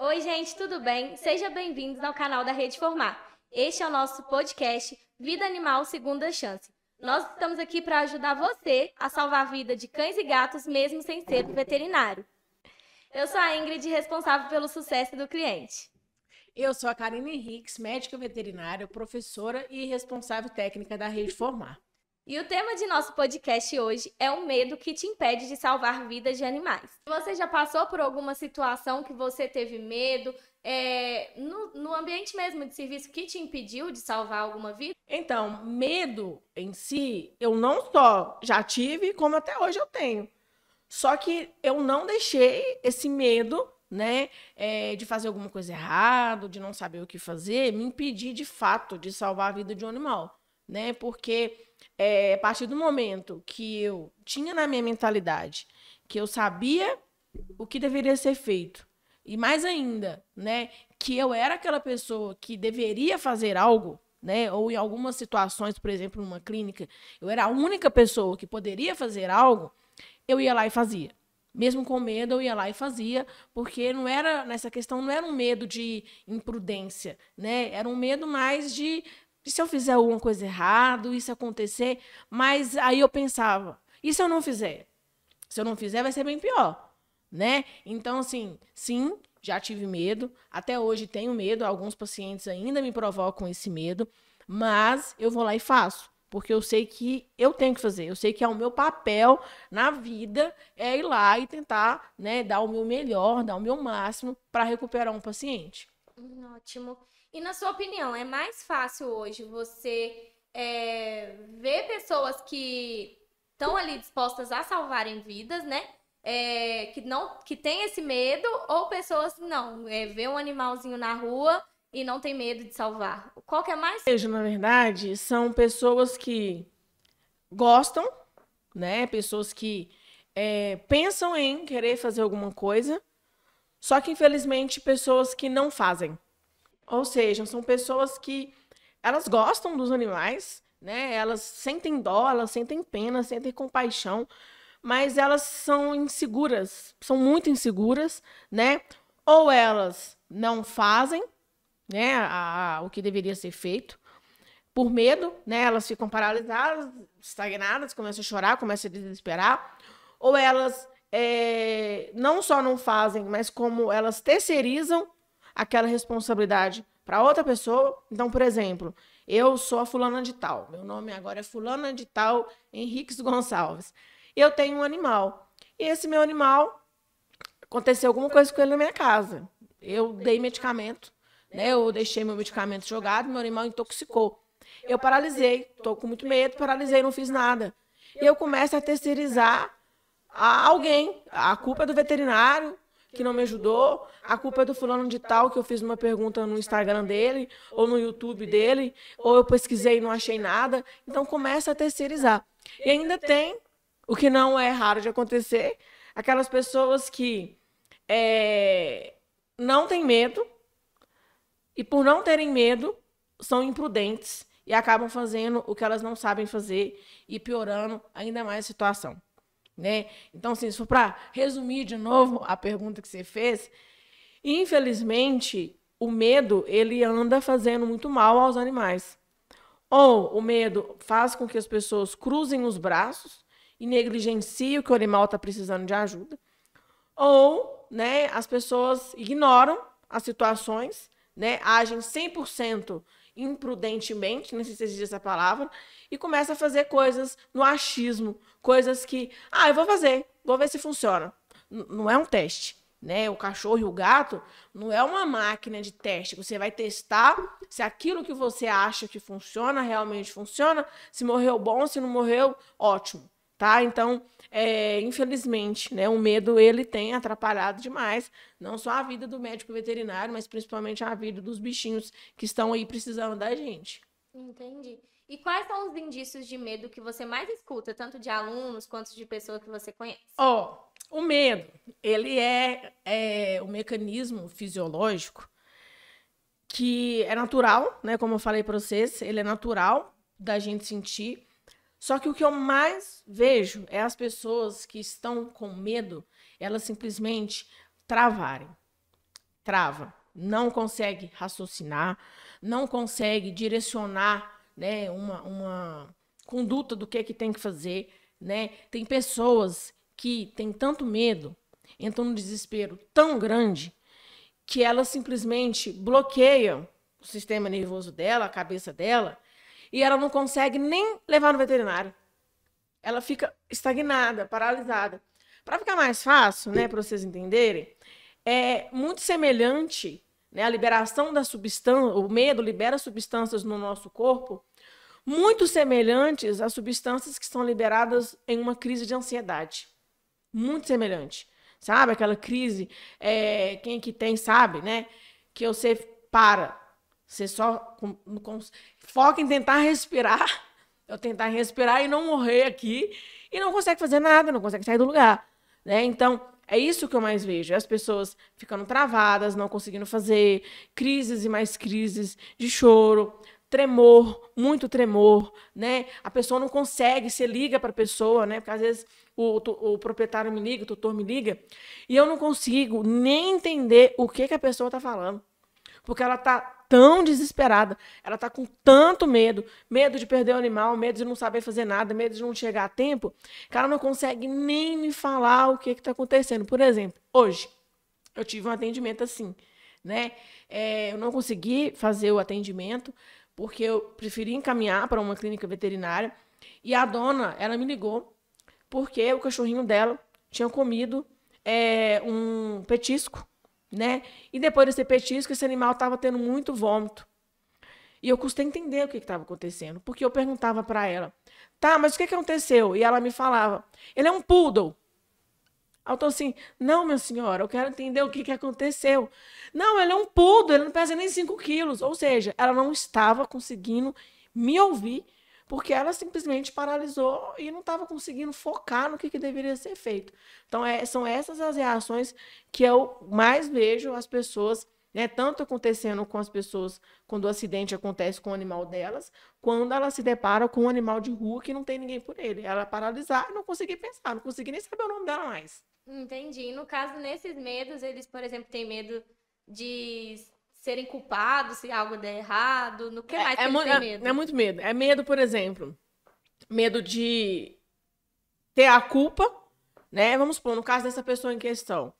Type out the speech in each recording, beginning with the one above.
Oi, gente, tudo bem? Sejam bem-vindos ao canal da Rede Formar. Este é o nosso podcast Vida Animal Segunda Chance. Nós estamos aqui para ajudar você a salvar a vida de cães e gatos mesmo sem ser veterinário. Eu sou a Ingrid, responsável pelo sucesso do cliente. Eu sou a Karine Henriques, médica veterinária, professora e responsável técnica da Rede Formar. E o tema de nosso podcast hoje é o medo que te impede de salvar vidas de animais. Você já passou por alguma situação que você teve medo, no ambiente mesmo de serviço, que te impediu de salvar alguma vida? Então, medo em si, eu não só já tive, como até hoje eu tenho. Só que eu não deixei esse medo, né, de fazer alguma coisa errada, de não saber o que fazer, me impedir de fato de salvar a vida de um animal, né? Porque a partir do momento que eu tinha na minha mentalidade que eu sabia o que deveria ser feito, e mais ainda, né, que eu era aquela pessoa que deveria fazer algo, né, ou em algumas situações, por exemplo, numa clínica, eu era a única pessoa que poderia fazer algo, eu ia lá e fazia. Mesmo com medo, eu ia lá e fazia, porque não era, nessa questão, não era um medo de imprudência, né? Era um medo mais de se eu fizer alguma coisa errada, isso acontecer, mas aí eu pensava, e se eu não fizer? Se eu não fizer, vai ser bem pior, né? Então, assim, sim, já tive medo, até hoje tenho medo, alguns pacientes ainda me provocam esse medo, mas eu vou lá e faço. Porque eu sei que eu tenho que fazer, eu sei que é o meu papel na vida é ir lá e tentar, né, dar o meu melhor, dar o meu máximo para recuperar um paciente. Ótimo. E na sua opinião, é mais fácil hoje você ver pessoas que estão ali dispostas a salvarem vidas, né? Que tem esse medo, ou pessoas que não, vê um animalzinho na rua e não tem medo de salvar? Qual que é mais? Vejo, na verdade, são pessoas que gostam, né? Pessoas que pensam em querer fazer alguma coisa, só que, infelizmente, pessoas que não fazem. Ou seja, são pessoas que elas gostam dos animais, né? Elas sentem dó, elas sentem pena, sentem compaixão, mas elas são inseguras, são muito inseguras, né? Ou elas não fazem, né, o que deveria ser feito, por medo, né? Elas ficam paralisadas, estagnadas, começam a chorar, começam a desesperar, ou elas não só não fazem, mas como elas terceirizam aquela responsabilidade para outra pessoa. Então, por exemplo, eu sou a fulana de tal, meu nome agora é fulana de tal Henriques Gonçalves. Eu tenho um animal, e esse meu animal, aconteceu alguma coisa com ele na minha casa. Eu dei medicamento, né? Eu deixei meu medicamento jogado, meu animal intoxicou. Eu paralisei, estou com muito medo, paralisei, não fiz nada. E eu começo a terceirizar a alguém. A culpa é do veterinário, que não me ajudou, a culpa é do fulano de tal, que eu fiz uma pergunta no Instagram dele, ou no YouTube dele, ou eu pesquisei e não achei nada. Então começa a terceirizar. E ainda tem, o que não é raro de acontecer, aquelas pessoas que não têm medo, e por não terem medo, são imprudentes e acabam fazendo o que elas não sabem fazer e piorando ainda mais a situação, né? Então, assim, se for para resumir de novo a pergunta que você fez, infelizmente, o medo, ele anda fazendo muito mal aos animais. Ou o medo faz com que as pessoas cruzem os braços e negligenciem o que o animal está precisando de ajuda. Ou, né, as pessoas ignoram as situações, né, agem 100% imprudentemente, não sei se existe essa palavra, e começa a fazer coisas no achismo, coisas que, eu vou fazer, vou ver se funciona. Não é um teste, né? O cachorro e o gato não é uma máquina de teste. Você vai testar se aquilo que você acha que funciona realmente funciona, se morreu bom, se não morreu, ótimo. Tá? Então, infelizmente, né, o medo ele tem atrapalhado demais, não só a vida do médico veterinário, mas principalmente a vida dos bichinhos que estão aí precisando da gente. Entendi. E quais são os indícios de medo que você mais escuta, tanto de alunos quanto de pessoas que você conhece? O medo, ele é um mecanismo fisiológico que é natural, né? Como eu falei para vocês, ele é natural da gente sentir. Só que o que eu mais vejo é as pessoas que estão com medo, elas simplesmente travarem. trava, não consegue raciocinar, não consegue direcionar, né, uma conduta do que tem que fazer, né? Tem pessoas que têm tanto medo, entram num desespero tão grande, que elas simplesmente bloqueiam o sistema nervoso dela, a cabeça dela, e ela não consegue nem levar no veterinário. Ela fica estagnada, paralisada. Para ficar mais fácil, né, para vocês entenderem, é muito semelhante, né, a liberação da substância, o medo libera substâncias no nosso corpo, muito semelhantes às substâncias que são liberadas em uma crise de ansiedade. Muito semelhante. Sabe aquela crise, quem que tem sabe, né? Que você para, você só foca em tentar respirar, eu tentar respirar e não morrer aqui, e não consegue fazer nada, não consegue sair do lugar, né? Então, é isso que eu mais vejo, as pessoas ficando travadas, não conseguindo fazer, crises e mais crises de choro, tremor, muito tremor, né? A pessoa não consegue, você liga para a pessoa, né? Porque às vezes o proprietário me liga, o tutor me liga, e eu não consigo nem entender o que a pessoa está falando. Porque ela está tão desesperada, ela está com tanto medo, medo de perder o animal, medo de não saber fazer nada, medo de não chegar a tempo, que ela não consegue nem me falar o que está acontecendo. Por exemplo, hoje, eu tive um atendimento assim, né? Eu não consegui fazer o atendimento, porque eu preferi encaminhar para uma clínica veterinária, e a dona, ela me ligou, porque o cachorrinho dela tinha comido um petisco, né? E depois desse petisco, esse animal estava tendo muito vômito. E eu custei entender o que estava acontecendo, porque eu perguntava para ela, tá, mas o que aconteceu? E ela me falava, ele é um poodle. Eu tô assim, não, minha senhora, eu quero entender o que aconteceu. Não, ele é um poodle, ele não pesa nem 5 quilos. Ou seja, ela não estava conseguindo me ouvir, porque ela simplesmente paralisou e não estava conseguindo focar no que deveria ser feito. Então, são essas as reações que eu mais vejo as pessoas, né, tanto acontecendo com as pessoas quando o acidente acontece com o animal delas, quando ela se depara com um animal de rua que não tem ninguém por ele. Ela paralisar e não conseguir pensar, não conseguir nem saber o nome dela mais. Entendi. E no caso, nesses medos, eles, por exemplo, têm medo de serem culpados se algo der errado. No que mais que eles têm medo? É muito medo. É medo, por exemplo, medo de ter a culpa, né? Vamos supor, no caso dessa pessoa em questão.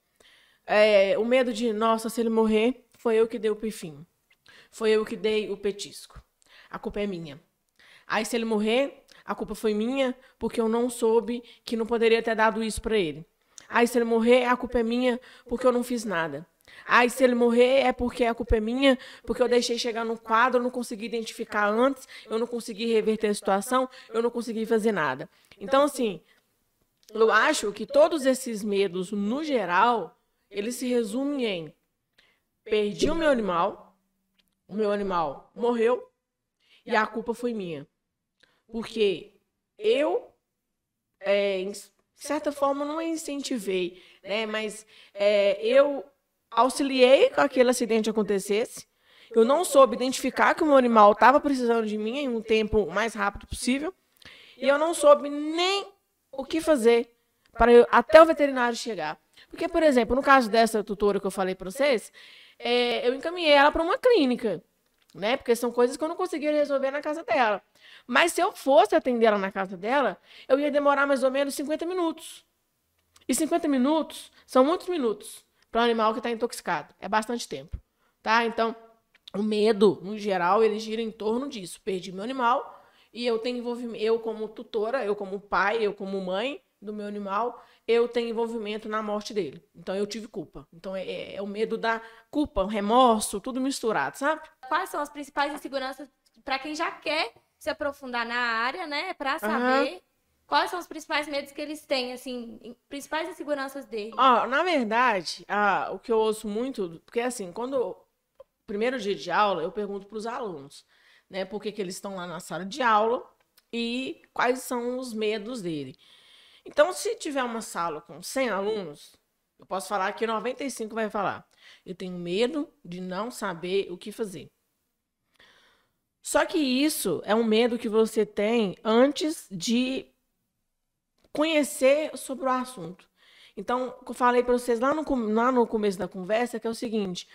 O medo de, nossa, se ele morrer, foi eu que dei o pifinho. Foi eu que dei o petisco. A culpa é minha. Aí, se ele morrer, a culpa foi minha, porque eu não soube que não poderia ter dado isso para ele. Aí, se ele morrer, a culpa é minha, porque eu não fiz nada. Aí, se ele morrer, é porque a culpa é minha, porque eu deixei chegar no quadro, eu não consegui identificar antes, eu não consegui reverter a situação, eu não consegui fazer nada. Então, assim, eu acho que todos esses medos, no geral, eles se resumem em perdi o meu animal morreu e a culpa foi minha. Porque eu, de certa forma, não incentivei, né? Mas eu auxiliei que aquele acidente acontecesse. Eu não soube identificar que o meu animal estava precisando de mim em um tempo mais rápido possível. E eu não soube nem o que fazer para até o veterinário chegar. Porque, por exemplo, no caso dessa tutora que eu falei para vocês, eu encaminhei ela para uma clínica, né? Porque são coisas que eu não conseguia resolver na casa dela. Mas se eu fosse atender ela na casa dela, eu ia demorar mais ou menos 50 minutos. E 50 minutos são muitos minutos para um animal que está intoxicado. É bastante tempo, tá? Então, o medo, no geral, ele gira em torno disso. Perdi meu animal e eu tenho envolvimento, eu como tutora, eu como pai, eu como mãe do meu animal, eu tenho envolvimento na morte dele. Então, eu tive culpa. Então, é o medo da culpa, o remorso, tudo misturado, sabe? Quais são as principais inseguranças para quem já quer se aprofundar na área, né? Para saber quais são os principais medos que eles têm, assim, principais inseguranças deles. Na verdade, o que eu ouço muito, porque assim, quando primeiro dia de aula, eu pergunto para os alunos, né, por que eles estão lá na sala de aula e quais são os medos dele. Então, se tiver uma sala com 100 alunos, eu posso falar que 95 vai falar. Eu tenho medo de não saber o que fazer. Só que isso é um medo que você tem antes de conhecer sobre o assunto. Então, eu falei para vocês lá no começo da conversa que é o seguinte: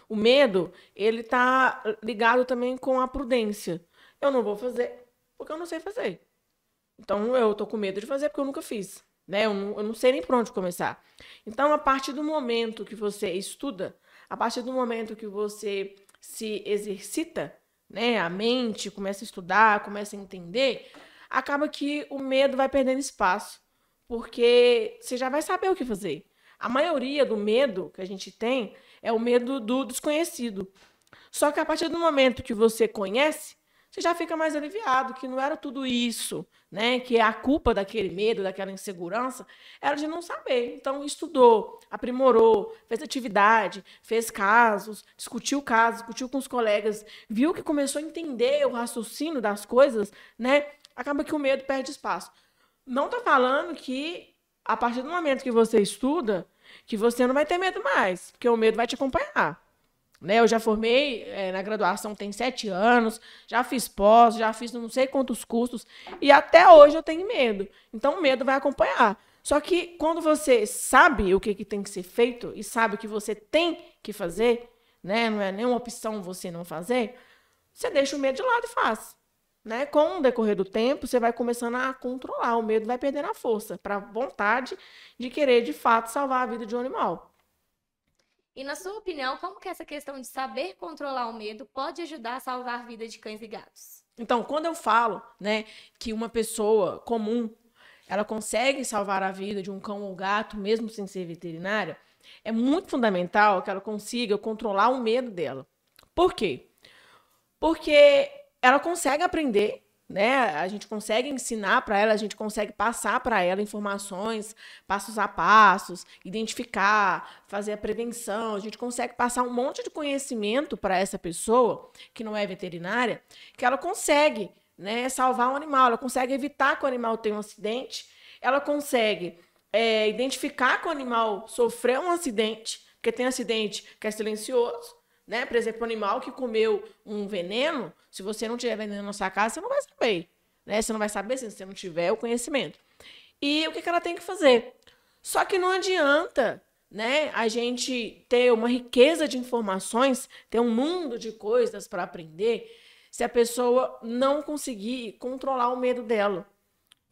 o medo, ele está ligado também com a prudência. Eu não vou fazer porque eu não sei fazer. Então, eu tô com medo de fazer porque eu nunca fiz, né? Eu não sei nem por onde começar. Então, a partir do momento que você estuda, a partir do momento que você se exercita, né, a mente, começa a estudar, começa a entender, acaba que o medo vai perdendo espaço, porque você já vai saber o que fazer. A maioria do medo que a gente tem é o medo do desconhecido. Só que a partir do momento que você conhece, você já fica mais aliviado, que não era tudo isso, né? Que a culpa daquele medo, daquela insegurança, era de não saber. Então, estudou, aprimorou, fez atividade, fez casos, discutiu com os colegas, viu que começou a entender o raciocínio das coisas, né? Acaba que o medo perde espaço. Não estou falando que, a partir do momento que você estuda, que você não vai ter medo mais, porque o medo vai te acompanhar. Né? Eu já formei na graduação tem 7 anos, já fiz pós, já fiz não sei quantos cursos, e até hoje eu tenho medo. Então, o medo vai acompanhar. Só que quando você sabe o que tem que ser feito e sabe o que você tem que fazer, né? Não é nenhuma opção você não fazer, você deixa o medo de lado e faz. Né? Com o decorrer do tempo, você vai começando a controlar, o medo vai perdendo a força para a vontade de querer, de fato, salvar a vida de um animal. E na sua opinião, como que essa questão de saber controlar o medo pode ajudar a salvar a vida de cães e gatos? Então, quando eu falo, né, que uma pessoa comum, ela consegue salvar a vida de um cão ou gato, mesmo sem ser veterinária, é muito fundamental que ela consiga controlar o medo dela. Por quê? Porque ela consegue aprender, né? A gente consegue ensinar para ela, a gente consegue passar para ela informações, passos a passos, identificar, fazer a prevenção. A gente consegue passar um monte de conhecimento para essa pessoa que não é veterinária, que ela consegue, né, salvar um animal, ela consegue evitar que o animal tenha um acidente, ela consegue identificar que o animal sofreu um acidente, porque tem acidente que é silencioso. Né? Por exemplo, o animal que comeu um veneno, se você não tiver veneno na sua casa, você não vai saber. Né? Você não vai saber se você não tiver o conhecimento. E o que ela tem que fazer? Só que não adianta, né, a gente ter uma riqueza de informações, ter um mundo de coisas para aprender, se a pessoa não conseguir controlar o medo dela.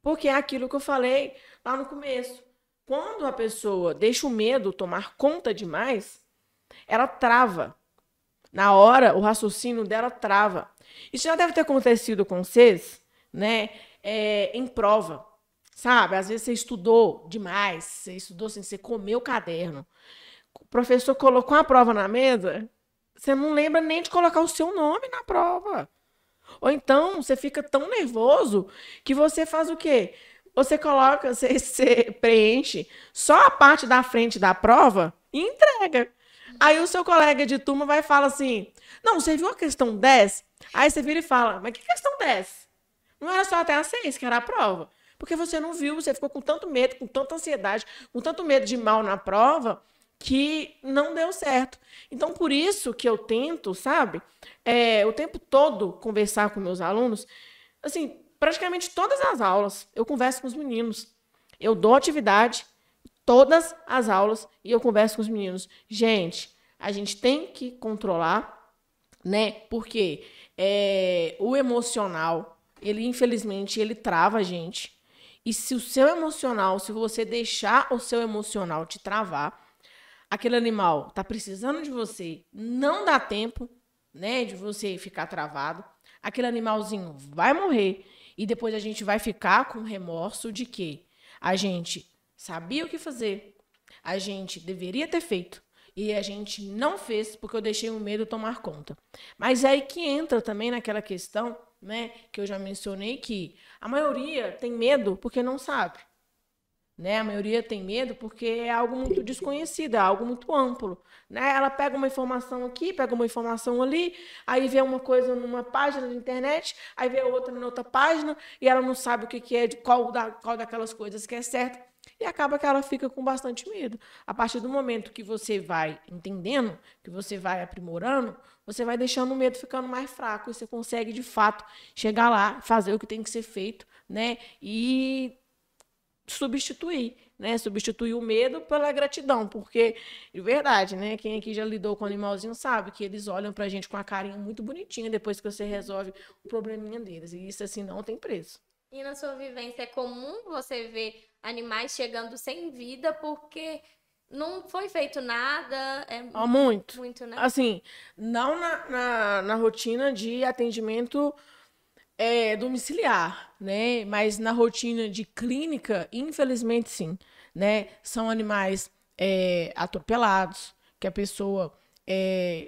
Porque é aquilo que eu falei lá no começo. Quando a pessoa deixa o medo tomar conta demais, ela trava. Na hora, o raciocínio dela trava. Isso já deve ter acontecido com vocês, né? Em prova, sabe? Às vezes você estudou demais, você estudou assim, você comeu o caderno. O professor colocou a prova na mesa, você não lembra nem de colocar o seu nome na prova. Ou então, você fica tão nervoso que você faz o quê? Você coloca, você preenche só a parte da frente da prova e entrega. Aí o seu colega de turma vai e fala assim, não, você viu a questão 10? Aí você vira e fala, mas que questão 10? Não era só até a 6 que era a prova. Porque você não viu, você ficou com tanto medo, com tanta ansiedade, com tanto medo de mal na prova, que não deu certo. Então, por isso que eu tento, sabe, o tempo todo conversar com meus alunos, assim, praticamente todas as aulas eu converso com os meninos. Eu dou atividade, todas as aulas, e eu converso com os meninos. Gente, a gente tem que controlar, né? Porque o emocional, ele infelizmente, ele trava a gente. E se o seu emocional, se você deixar o seu emocional te travar, aquele animal tá precisando de você, não dá tempo, né, de você ficar travado. Aquele animalzinho vai morrer e depois a gente vai ficar com remorso de que a gente sabia o que fazer, a gente deveria ter feito e a gente não fez porque eu deixei o medo tomar conta. Mas é aí que entra também naquela questão, né, que eu já mencionei, que a maioria tem medo porque não sabe. Né? A maioria tem medo porque é algo muito desconhecido, é algo muito amplo. Né? Ela pega uma informação aqui, pega uma informação ali, aí vê uma coisa numa página de internet, aí vê outra em outra página, e ela não sabe o que é, de qual daquelas coisas que é certo, e acaba que ela fica com bastante medo. A partir do momento que você vai entendendo, que você vai aprimorando, você vai deixando o medo ficando mais fraco, e você consegue, de fato, chegar lá, fazer o que tem que ser feito, né? E substituir, né? Substituir o medo pela gratidão, porque, de verdade, né? Quem aqui já lidou com animalzinho sabe que eles olham pra gente com a carinha muito bonitinha depois que você resolve o probleminha deles. E isso, assim, não tem preço. E na sua vivência é comum você ver animais chegando sem vida porque não foi feito nada? Muito. Muito, né? Assim, não na rotina de atendimento domiciliar, né? Mas na rotina de clínica, infelizmente, sim, né? São animais atropelados, que a pessoa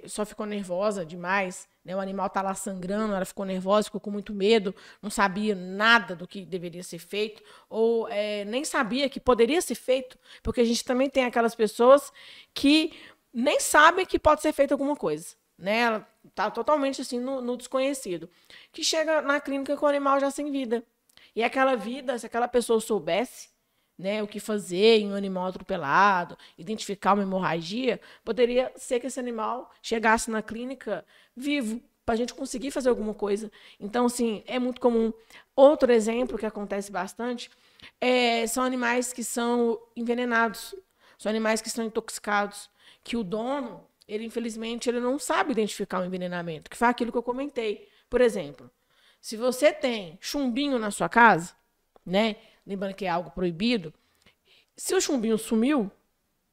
só ficou nervosa demais, né? O animal tá lá sangrando, ela ficou nervosa, ficou com muito medo, não sabia nada do que deveria ser feito, ou nem sabia que poderia ser feito, porque a gente também tem aquelas pessoas que nem sabem que pode ser feita alguma coisa, né? Ela tá totalmente assim no desconhecido. Que chega na clínica com o animal já sem vida. E aquela vida, se aquela pessoa soubesse, né, o que fazer em um animal atropelado, identificar uma hemorragia, poderia ser que esse animal chegasse na clínica vivo, para a gente conseguir fazer alguma coisa. Então, assim, é muito comum. Outro exemplo que acontece bastante são animais que são envenenados, são animais que estão intoxicados, que o dono, ele infelizmente, ele não sabe identificar o envenenamento, que foi aquilo que eu comentei. Por exemplo, se você tem chumbinho na sua casa, né? Lembrando que é algo proibido. Se o chumbinho sumiu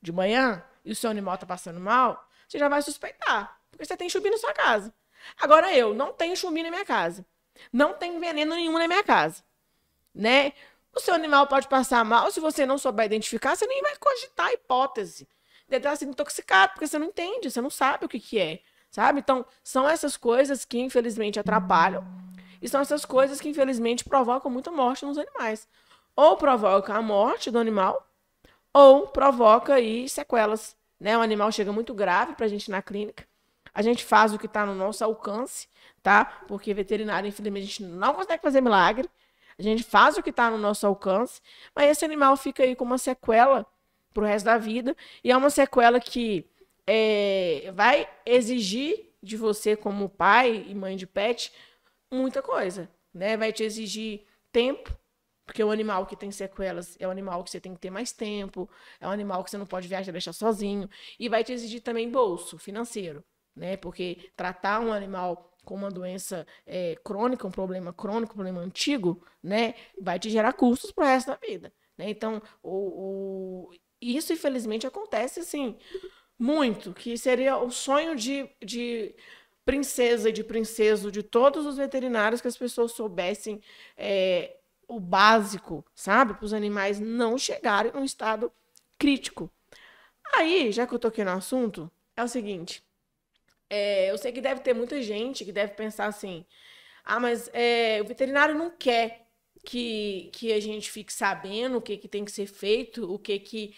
de manhã e o seu animal está passando mal, você já vai suspeitar, porque você tem chumbinho na sua casa. Agora eu não tenho chumbinho na minha casa. Não tenho veneno nenhum na minha casa, né? O seu animal pode passar mal, se você não souber identificar, você nem vai cogitar a hipótese de estar sendo intoxicado, porque você não entende, você não sabe o que é, sabe? Então, são essas coisas que, infelizmente, atrapalham e são essas coisas que, infelizmente, provocam muita morte nos animais. Ou provoca a morte do animal, ou provoca aí sequelas, né? O animal chega muito grave para a gente ir na clínica. A gente faz o que está no nosso alcance, tá? Porque veterinário, infelizmente, a gente não consegue fazer milagre. A gente faz o que está no nosso alcance, mas esse animal fica aí com uma sequela pro resto da vida. E é uma sequela que vai exigir de você, como pai e mãe de pet, muita coisa, né? Vai te exigir tempo, porque o animal que tem sequelas é um animal que você tem que ter mais tempo, é um animal que você não pode viajar e deixar sozinho, e vai te exigir também bolso financeiro, né? Porque tratar um animal com uma doença crônica, um problema crônico, um problema antigo, né? Vai te gerar custos pro resto da vida, né? Então, isso, infelizmente, acontece, assim, muito, que seria o sonho de princesa e de princeso de todos os veterinários que as pessoas soubessem o básico, sabe? Para os animais não chegarem num estado crítico. Aí, já que eu toquei no assunto, é o seguinte, eu sei que deve ter muita gente que deve pensar assim, mas o veterinário não quer que a gente fique sabendo o que tem que ser feito, o que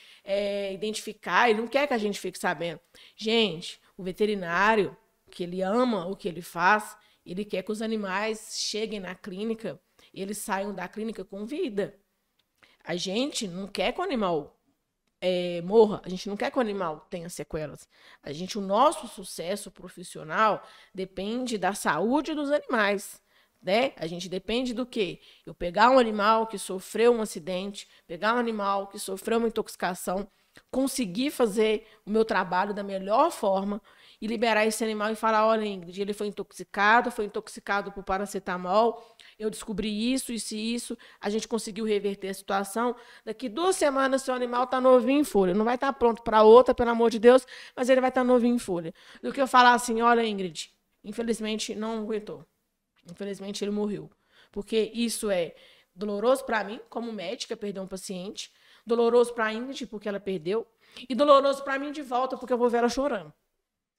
identificar, ele não quer que a gente fique sabendo. Gente, o veterinário, que ele ama o que ele faz, ele quer que os animais cheguem na clínica e eles saiam da clínica com vida. A gente não quer que o animal morra, a gente não quer que o animal tenha sequelas. O nosso sucesso profissional depende da saúde dos animais, né? A gente depende do quê? Eu pegar um animal que sofreu um acidente, pegar um animal que sofreu uma intoxicação, conseguir fazer o meu trabalho da melhor forma e liberar esse animal e falar, olha, Ingrid, ele foi intoxicado por paracetamol, eu descobri isso, a gente conseguiu reverter a situação. Daqui 2 semanas, seu animal está novinho em folha. Não vai estar pronto para outra, pelo amor de Deus, mas ele vai estar novinho em folha. Do que eu falar assim, olha, Ingrid, infelizmente não aguentou. Infelizmente ele morreu. Porque isso é doloroso para mim, como médica, perder um paciente, doloroso para a Ingrid, porque ela perdeu, e doloroso para mim de volta, porque eu vou ver ela chorando.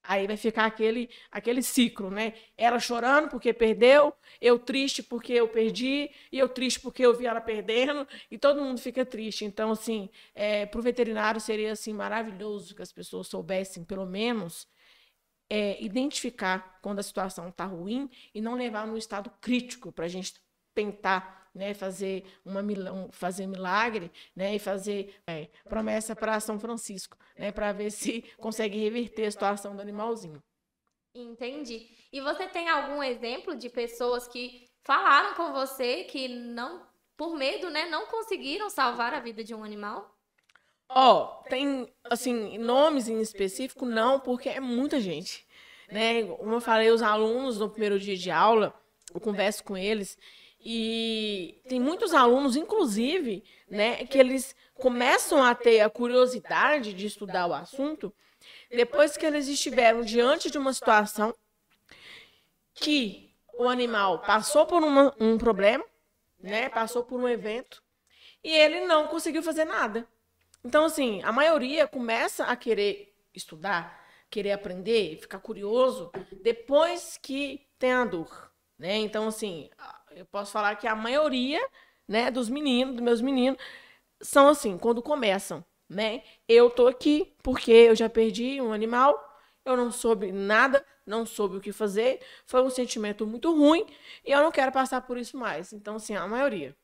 Aí vai ficar aquele ciclo, né? Ela chorando porque perdeu, eu triste porque eu perdi, e eu triste porque eu vi ela perdendo, e todo mundo fica triste. Então, assim, para o veterinário seria assim, maravilhoso que as pessoas soubessem, pelo menos, identificar quando a situação está ruim e não levar num estado crítico para a gente tentar, né, fazer fazer milagre, né, e fazer promessa para São Francisco, né, para ver se consegue reverter a situação do animalzinho. Entendi. E você tem algum exemplo de pessoas que falaram com você que não por medo, né, não conseguiram salvar a vida de um animal? Ó, tem, assim, nomes em específico, não, porque é muita gente, né? Como eu falei, os alunos no primeiro dia de aula, eu converso com eles, e tem muitos alunos, inclusive, né, que eles começam a ter a curiosidade de estudar o assunto depois que eles estiveram diante de uma situação que o animal passou por um problema, né, passou por um evento, e ele não conseguiu fazer nada. Então, assim, a maioria começa a querer estudar, querer aprender, ficar curioso, depois que tem a dor, né? Então, assim, eu posso falar que a maioria, né, dos meninos, dos meus meninos, são assim, quando começam, né? Eu tô aqui porque eu já perdi um animal, eu não soube nada, não soube o que fazer, foi um sentimento muito ruim e eu não quero passar por isso mais. Então, assim, a maioria.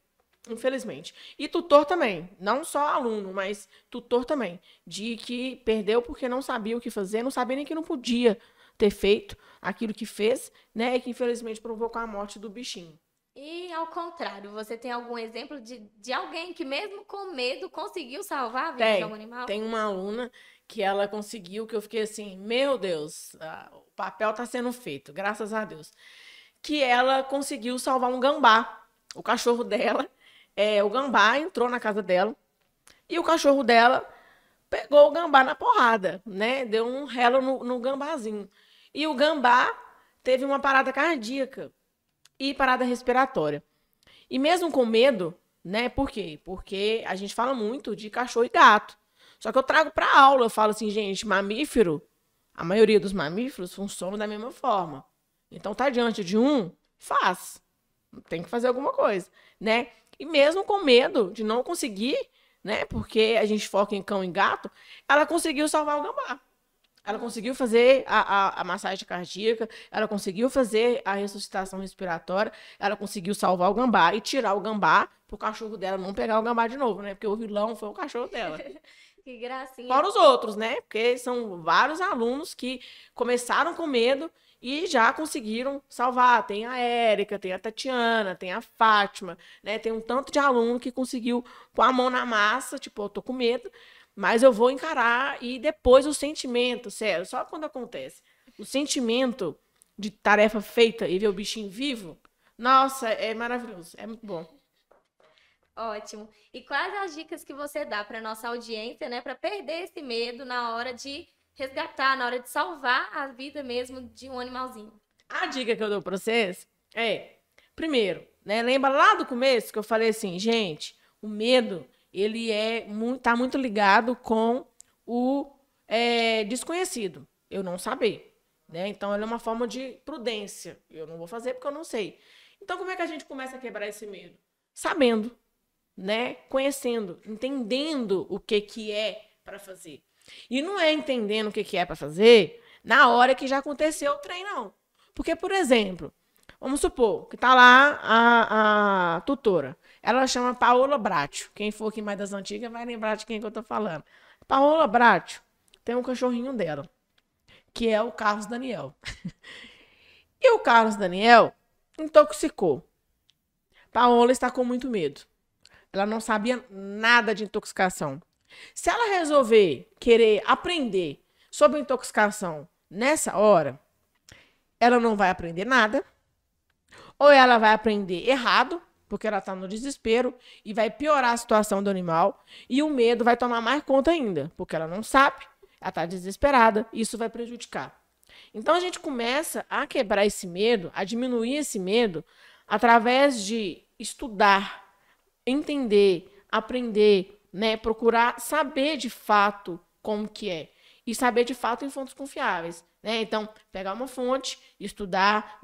Infelizmente. E tutor também, não só aluno, mas tutor também, de que perdeu porque não sabia o que fazer, não sabia nem que não podia ter feito aquilo que fez, né, e que infelizmente provocou a morte do bichinho. E ao contrário, você tem algum exemplo de alguém que mesmo com medo conseguiu salvar a vida de algum animal? Tem uma aluna que ela conseguiu, que eu fiquei assim, meu Deus, o papel está sendo feito, graças a Deus, que ela conseguiu salvar um gambá, o cachorro dela. O gambá entrou na casa dela e o cachorro dela pegou o gambá na porrada, né? Deu um relo no gambazinho. E o gambá teve uma parada cardíaca e parada respiratória. E mesmo com medo, né? Por quê? Porque a gente fala muito de cachorro e gato. Só que eu trago para aula, eu falo assim, gente, mamífero, a maioria dos mamíferos funcionam da mesma forma. Então tá diante de um, faz. Tem que fazer alguma coisa, né? E mesmo com medo de não conseguir, né? Porque a gente foca em cão e gato, ela conseguiu salvar o gambá. Ela conseguiu fazer a massagem cardíaca, ela conseguiu fazer a ressuscitação respiratória, ela conseguiu salvar o gambá e tirar o gambá pro cachorro dela não pegar o gambá de novo, né? Porque o vilão foi o cachorro dela. Que gracinha. Fora os outros, né? Porque são vários alunos que começaram com medo e já conseguiram salvar. Tem a Érica, tem a Tatiana, tem a Fátima, né? Tem um tanto de aluno que conseguiu pôr a mão na massa, tipo, eu tô com medo, mas eu vou encarar. E depois o sentimento, sério, só quando acontece. O sentimento de tarefa feita e ver o bichinho vivo, nossa, é maravilhoso, é muito bom. Ótimo. E quais as dicas que você dá para nossa audiência, né, para perder esse medo na hora de resgatar, na hora de salvar a vida mesmo de um animalzinho? A dica que eu dou para vocês primeiro, né, lembra lá do começo que eu falei assim, gente, o medo, ele tá muito ligado com o desconhecido, eu não saber, né? Então, ele é uma forma de prudência. Eu não vou fazer porque eu não sei. Então, como é que a gente começa a quebrar esse medo? Sabendo, né? Conhecendo, entendendo o que é para fazer. E não é entendendo o que é para fazer na hora que já aconteceu o trem, não. Porque, por exemplo, vamos supor que tá lá a tutora. Ela chama Paola Bracho. Quem for aqui mais das antigas vai lembrar de quem que eu tô falando. Paola Bracho tem um cachorrinho dela, que é o Carlos Daniel. E o Carlos Daniel intoxicou. Paola está com muito medo. Ela não sabia nada de intoxicação. Se ela resolver querer aprender sobre intoxicação nessa hora, ela não vai aprender nada, ou ela vai aprender errado, porque ela está no desespero, e vai piorar a situação do animal, e o medo vai tomar mais conta ainda, porque ela não sabe, ela está desesperada, e isso vai prejudicar. Então, a gente começa a quebrar esse medo, a diminuir esse medo, através de estudar, entender, aprender, né, procurar saber de fato como que é. E saber de fato em fontes confiáveis, né? Então, pegar uma fonte, estudar,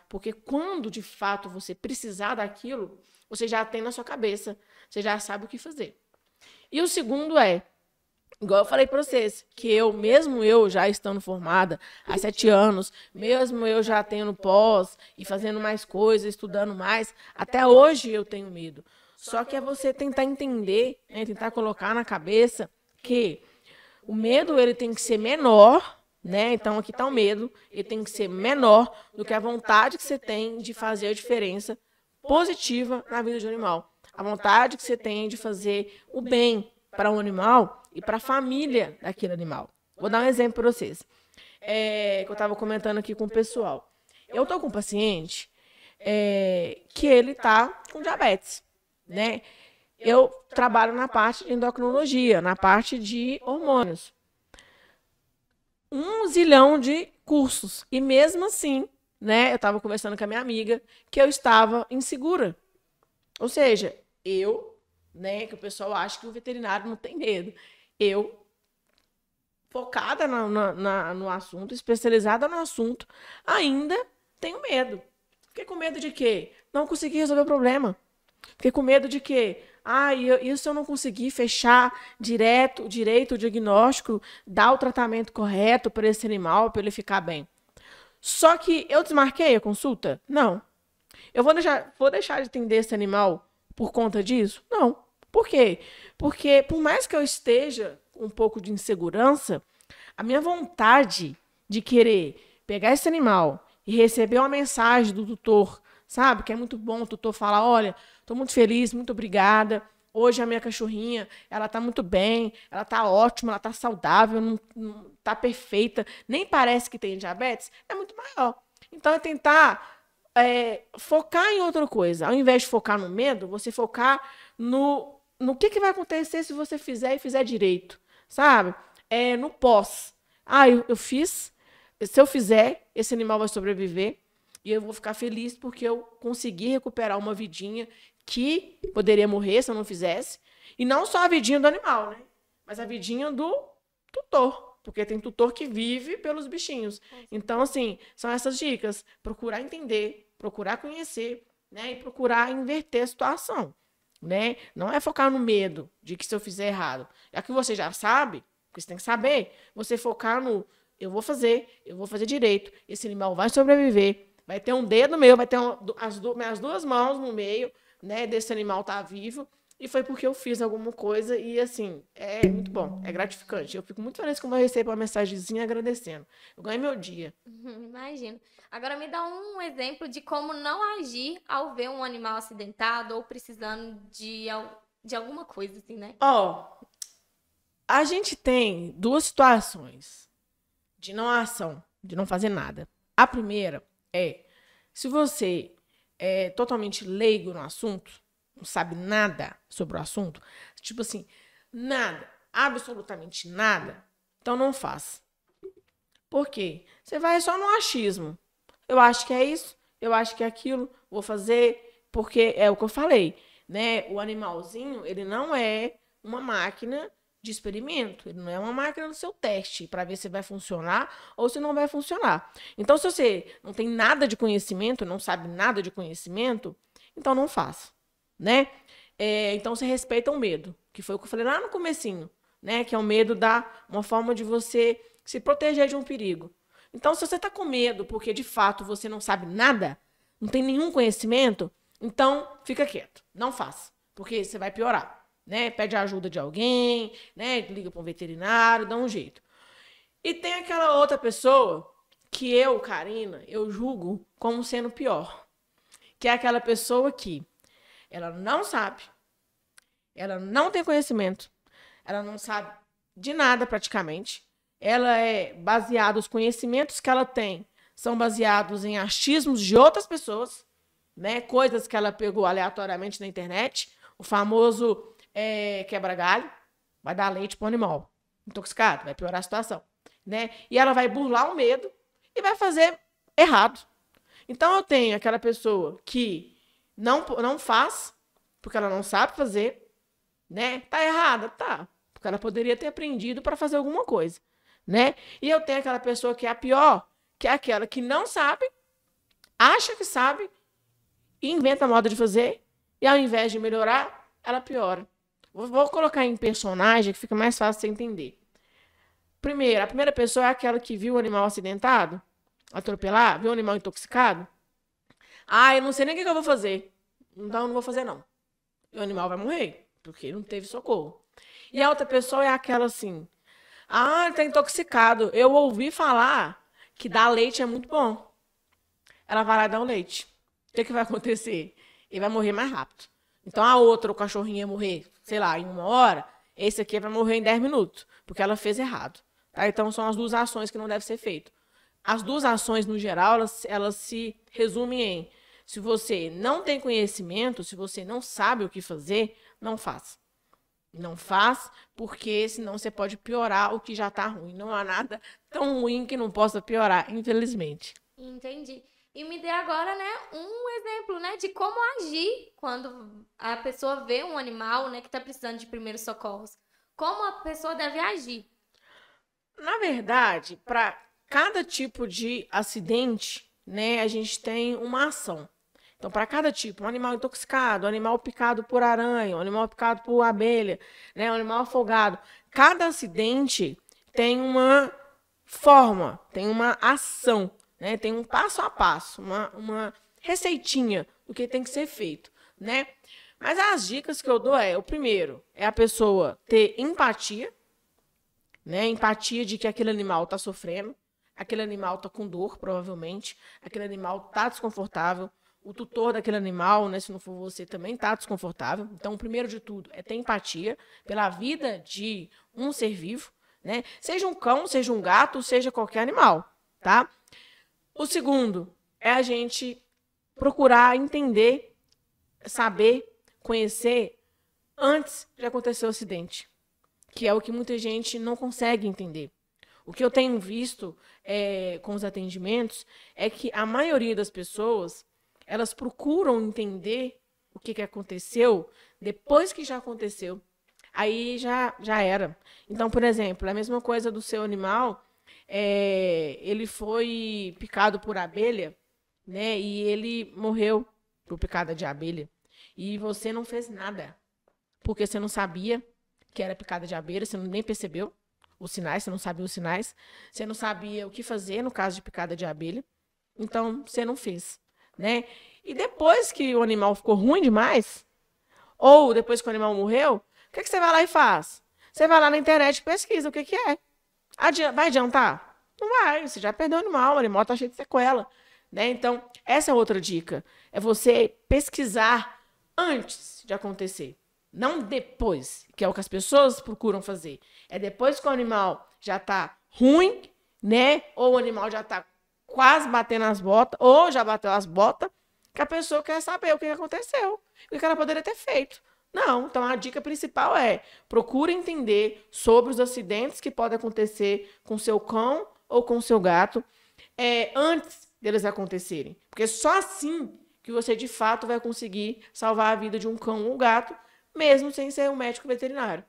porque quando de fato você precisar daquilo, você já tem na sua cabeça, você já sabe o que fazer. E o segundo igual eu falei para vocês, que mesmo eu já estando formada há 7 anos, mesmo eu já tendo pós e fazendo mais coisas, estudando mais, até hoje eu tenho medo. Só que é você tentar entender, né, tentar colocar na cabeça que o medo ele tem que ser menor, né? Então aqui está o medo, ele tem que ser menor do que a vontade que você tem de fazer a diferença positiva na vida de um animal. A vontade que você tem de fazer o bem para um animal e para a família daquele animal. Vou dar um exemplo para vocês. Que eu estava comentando aqui com o pessoal. Eu estou com um paciente que ele está com diabetes, né? Eu trabalho na parte de endocrinologia, na parte de hormônios. 1 zilhão de cursos. E mesmo assim, né, eu estava conversando com a minha amiga que eu estava insegura. Ou seja, né, que o pessoal acha que o veterinário não tem medo. Eu, focada no assunto, especializada no assunto, ainda tenho medo. Fiquei com medo de quê? Não consegui resolver o problema. Fiquei com medo de quê? Isso eu não consegui fechar direito o diagnóstico, dar o tratamento correto para esse animal, para ele ficar bem. Só que eu desmarquei a consulta? Não. Eu vou deixar de atender esse animal por conta disso? Não. Por quê? Porque por mais que eu esteja com um pouco de insegurança, a minha vontade de querer pegar esse animal e receber uma mensagem do tutor, sabe? Que é muito bom o tutor falar, olha, estou muito feliz, muito obrigada. Hoje a minha cachorrinha, ela está muito bem, ela está ótima, ela está saudável, não está perfeita, nem parece que tem diabetes, é muito maior. Então é tentar focar em outra coisa. Ao invés de focar no medo, você focar no que vai acontecer se você fizer e fizer direito, sabe? No pós. Eu fiz, se eu fizer, esse animal vai sobreviver e eu vou ficar feliz porque eu consegui recuperar uma vidinha que poderia morrer se eu não fizesse. E não só a vidinha do animal, né? Mas a vidinha do tutor. Porque tem tutor que vive pelos bichinhos. Então, assim, são essas dicas. Procurar entender, procurar conhecer, né? E procurar inverter a situação, né? Não é focar no medo de que se eu fizer errado. Já que você já sabe, porque você tem que saber, você focar no eu vou fazer direito. Esse animal vai sobreviver. Vai ter um dedo meu, vai ter minhas 2 mãos no meio, né, desse animal estar vivo, e foi porque eu fiz alguma coisa, e assim, é muito bom, é gratificante. Eu fico muito feliz quando eu recebo uma mensagenzinha agradecendo. Eu ganhei meu dia. Imagino. Agora me dá um exemplo de como não agir ao ver um animal acidentado ou precisando de alguma coisa, assim, né? A gente tem 2 situações de não ação, de não fazer nada. A primeira se você é totalmente leigo no assunto, não sabe nada sobre o assunto, tipo assim, nada, absolutamente nada, então não faz. Por quê? Você vai só no achismo. Eu acho que é isso, eu acho que é aquilo, vou fazer, porque é o que eu falei, né? O animalzinho, ele não é uma máquina de experimento, ele não é uma máquina do seu teste para ver se vai funcionar ou se não vai funcionar. Então, se você não tem nada de conhecimento, não sabe nada de conhecimento, então não faça, né? Então, você respeita o medo, que foi o que eu falei lá no comecinho, né? Que é o medo uma forma de você se proteger de um perigo. Então, se você está com medo porque, de fato, você não sabe nada, não tem nenhum conhecimento, então fica quieto, não faça, porque você vai piorar. Né? Pede a ajuda de alguém, né? Liga para um veterinário, dá um jeito. E tem aquela outra pessoa que eu, Karina, eu julgo como sendo pior. Que é aquela pessoa que ela não sabe, ela não tem conhecimento, ela não sabe de nada praticamente. Ela é baseada, os conhecimentos que ela tem são baseados em achismos de outras pessoas, né? Coisas que ela pegou aleatoriamente na internet, o famoso quebra-galho, vai dar leite para o animal intoxicado, vai piorar a situação, né? E ela vai burlar o medo e vai fazer errado. Então, eu tenho aquela pessoa que não faz, porque ela não sabe fazer, né? Tá errada? Tá. Porque ela poderia ter aprendido para fazer alguma coisa, né? E eu tenho aquela pessoa que é a pior, que é aquela que não sabe, acha que sabe, e inventa modo de fazer, e ao invés de melhorar, ela piora. Vou colocar em personagem que fica mais fácil de você entender. Primeiro, a primeira pessoa é aquela que viu o animal acidentado, atropelar, viu o animal intoxicado. Eu não sei nem o que eu vou fazer. Então, eu não vou fazer, não. E o animal vai morrer, porque não teve socorro. E a outra pessoa é aquela assim, ele tá intoxicado. Eu ouvi falar que dar leite é muito bom. Ela vai lá e dá o leite. O que vai acontecer? ele vai morrer mais rápido. Então, a outra, o cachorrinho ia morrer, sei lá, em 1 hora, esse aqui vai morrer em 10 minutos, porque ela fez errado. Tá? Então, são as 2 ações que não devem ser feitas. As 2 ações, no geral, elas se resumem em: se você não tem conhecimento, se você não sabe o que fazer, não faça. Não faz, porque senão você pode piorar o que já está ruim. Não há nada tão ruim que não possa piorar, infelizmente. Entendi. E me dê agora, né, um exemplo, né, de como agir quando a pessoa vê um animal, né, que está precisando de primeiros socorros. Como a pessoa deve agir? Na verdade, para cada tipo de acidente, né, a gente tem uma ação. Então, para cada tipo, um animal intoxicado, um animal picado por aranha, um animal picado por abelha, né, um animal afogado, cada acidente tem uma forma, tem uma ação, né, tem um passo a passo, uma receitinha do que tem que ser feito, né? Mas as dicas que eu dou o primeiro, é a pessoa ter empatia, né, empatia de que aquele animal está sofrendo, aquele animal está com dor, provavelmente, aquele animal está desconfortável, o tutor daquele animal, né, se não for você, também está desconfortável. Então, o primeiro de tudo é ter empatia pela vida de um ser vivo, né? Seja um cão, seja um gato, seja qualquer animal, tá? O segundo é a gente procurar entender, saber, conhecer antes de acontecer o acidente, que é o que muita gente não consegue entender. O que eu tenho visto com os atendimentos é que a maioria das pessoas, elas procuram entender o que aconteceu depois que já aconteceu. Aí já era. Então, por exemplo, a mesma coisa do seu animal, ele foi picado por abelha, né? E ele morreu por picada de abelha. E você não fez nada, porque você não sabia que era picada de abelha, você nem percebeu os sinais, você não sabia os sinais, você não sabia o que fazer no caso de picada de abelha. Então, você não fez. Né? E depois que o animal ficou ruim demais, ou depois que o animal morreu, o que você vai lá e faz? Você vai lá na internet e pesquisa o que é. Vai adiantar? Não vai, você já perdeu o animal está cheio de sequela. Né? Então, essa é outra dica. É você pesquisar antes de acontecer. Não depois, que é o que as pessoas procuram fazer. É depois que o animal já está ruim, né? Ou o animal já está quase batendo as botas, ou já bateu as botas, que a pessoa quer saber o que aconteceu, o que ela poderia ter feito. Não, então a dica principal é: procure entender sobre os acidentes que podem acontecer com seu cão ou com seu gato antes deles acontecerem. Porque só assim que você, de fato, vai conseguir salvar a vida de um cão ou um gato, mesmo sem ser um médico veterinário.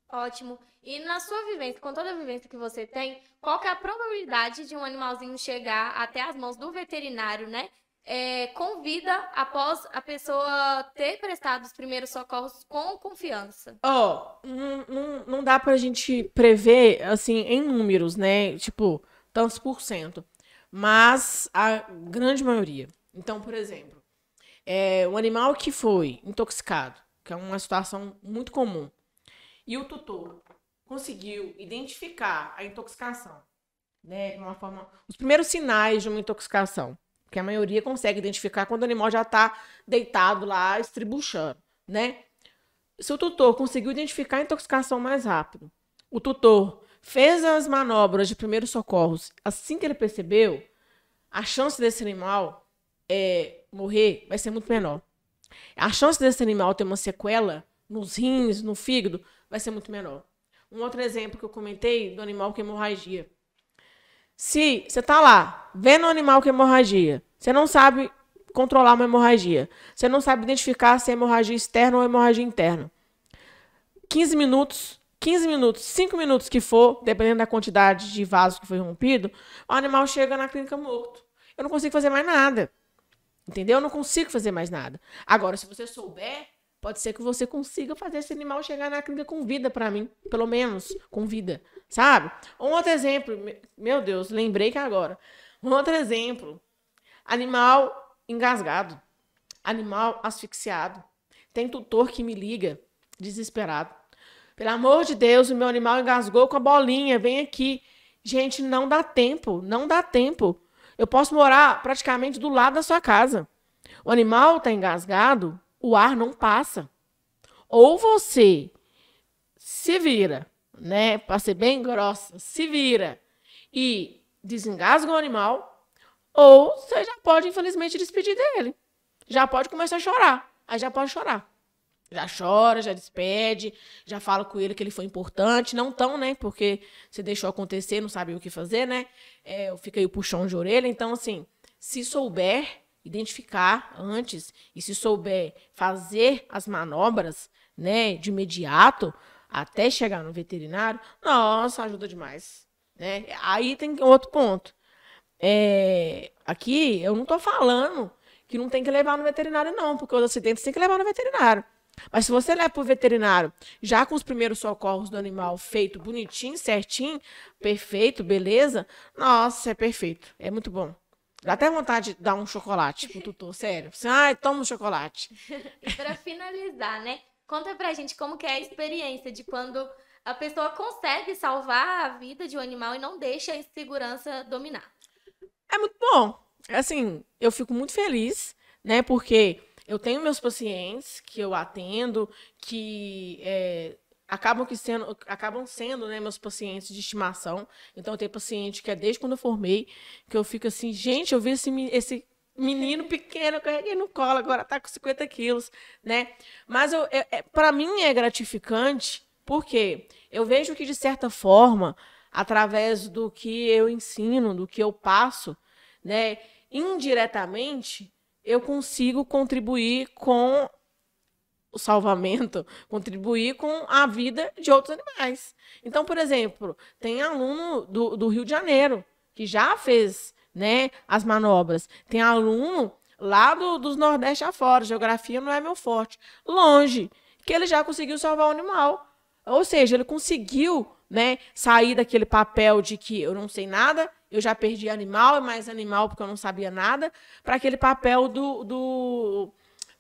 Ótimo. E na sua vivência, com toda a vivência que você tem, qual que é a probabilidade de um animalzinho chegar até as mãos do veterinário, né? Com vida, após a pessoa ter prestado os primeiros socorros com confiança? Não dá pra gente prever, assim, em números, né? Tipo, tantos por cento. Mas a grande maioria. Então, por exemplo, um animal que foi intoxicado, que é uma situação muito comum, e o tutor conseguiu identificar a intoxicação, né, de uma forma, os primeiros sinais de uma intoxicação, que a maioria consegue identificar quando o animal já está deitado lá, estribuchando, né? Se o tutor conseguiu identificar a intoxicação mais rápido, o tutor fez as manobras de primeiros socorros assim que ele percebeu, a chance desse animal morrer vai ser muito menor. A chance desse animal ter uma sequela nos rins, no fígado, vai ser muito menor. Um outro exemplo que eu comentei do animal com hemorragia. Se você está lá, vendo um animal com hemorragia, você não sabe controlar uma hemorragia, você não sabe identificar se é hemorragia externa ou hemorragia interna. 15 minutos, 5 minutos que for, dependendo da quantidade de vaso que foi rompido, o animal chega na clínica morto. Eu não consigo fazer mais nada. Entendeu? Eu não consigo fazer mais nada. Agora, se você souber, pode ser que você consiga fazer esse animal chegar na clínica com vida para mim. Pelo menos com vida. Sabe? Um outro exemplo. Meu Deus, lembrei que agora. Um outro exemplo. Animal engasgado. Animal asfixiado. Tem tutor que me liga desesperado. Pelo amor de Deus, o meu animal engasgou com a bolinha. Vem aqui. Gente, não dá tempo. Não dá tempo. Eu posso morar praticamente do lado da sua casa. O animal está engasgado, o ar não passa. Ou você se vira, né? Para ser bem grossa, se vira e desengasga o animal, ou você já pode, infelizmente, despedir dele. Já pode começar a chorar. Aí já pode chorar. Já chora, já despede, já fala com ele que ele foi importante. Não tão, né? Porque você deixou acontecer, não sabe o que fazer, né? Fica aí o puxão de orelha. Então, assim, se souber identificar antes e se souber fazer as manobras, né, de imediato, até chegar no veterinário, nossa, ajuda demais. Né? Aí tem outro ponto. Aqui, eu não tô falando que não tem que levar no veterinário, não, porque os acidentes tem que levar no veterinário. Mas se você leva para o veterinário já com os primeiros socorros do animal feito bonitinho, certinho, perfeito, beleza, nossa, é perfeito. É muito bom. Dá até vontade de dar um chocolate pro tutor, sério. Você, toma um chocolate. E para finalizar, né? Conta pra gente como que é a experiência de quando a pessoa consegue salvar a vida de um animal e não deixa a insegurança dominar. É muito bom. Assim, eu fico muito feliz, né? Porque eu tenho meus pacientes que eu atendo, que acabam sendo, né, meus pacientes de estimação. Então, eu tenho paciente que é desde quando eu formei, que eu fico assim, gente, eu vi esse menino pequeno, eu carreguei no colo, agora tá com 50 quilos, né? Mas para mim é gratificante, porque eu vejo que, de certa forma, através do que eu ensino, do que eu passo, né, indiretamente, eu consigo contribuir com o salvamento, contribuir com a vida de outros animais. Então, por exemplo, tem aluno do Rio de Janeiro que já fez, né, as manobras. Tem aluno lá dos Nordeste afora, geografia não é meu forte, longe, que ele já conseguiu salvar o animal. Ou seja, ele conseguiu, né, sair daquele papel de que eu não sei nada, eu já perdi animal, é mais animal porque eu não sabia nada, para aquele papel do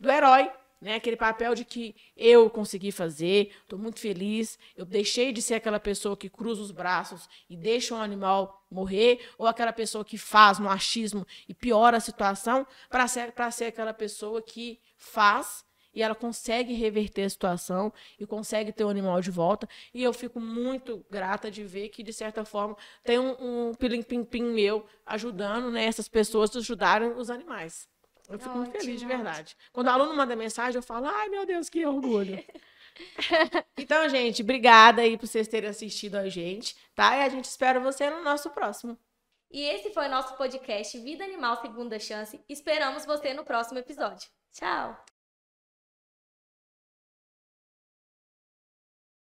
herói, né? Aquele papel de que eu consegui fazer, estou muito feliz, eu deixei de ser aquela pessoa que cruza os braços e deixa um animal morrer, ou aquela pessoa que faz no achismo e piora a situação, para ser aquela pessoa que faz e ela consegue reverter a situação e consegue ter o animal de volta. E eu fico muito grata de ver que, de certa forma, tem um pilim-pim-pim meu ajudando, né, essas pessoas a ajudarem os animais. Eu fico muito feliz, de verdade. Quando o aluno manda mensagem, eu falo, ai, meu Deus, que orgulho. Então, gente, obrigada aí por vocês terem assistido a gente, tá? E a gente espera você no nosso próximo. E esse foi o nosso podcast Vida Animal Segunda Chance. Esperamos você no próximo episódio. Tchau!